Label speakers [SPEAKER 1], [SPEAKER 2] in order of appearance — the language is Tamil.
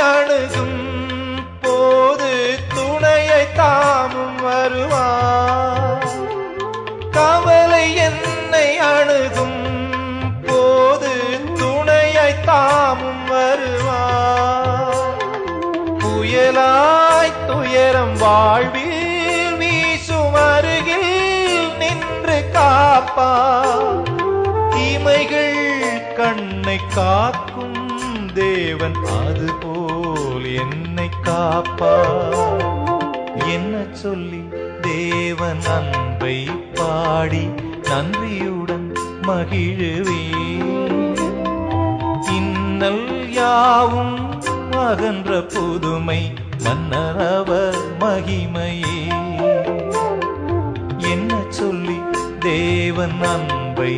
[SPEAKER 1] அணுகும் போது துணையை தாமும் வருவார். கவலை என்னை அணுகும் போது துணையை தாமும் வருவார். புயலாய் துயரம் வாழ்வில் வீசும் அருகில் நின்று காப்பார். இமைகள் கண்ணை காக்கும் தேவன் அதுபோல் என்னை காப்பார். என்ன சொல்லி தேவன் அன்பை பாடி நன்றியுடன் மகிழுவே. இன்னல் யாவும் அகன்ற புதுமை மன்னரவர் மகிமையே. என்ன சொல்லி தேவன் அன்பை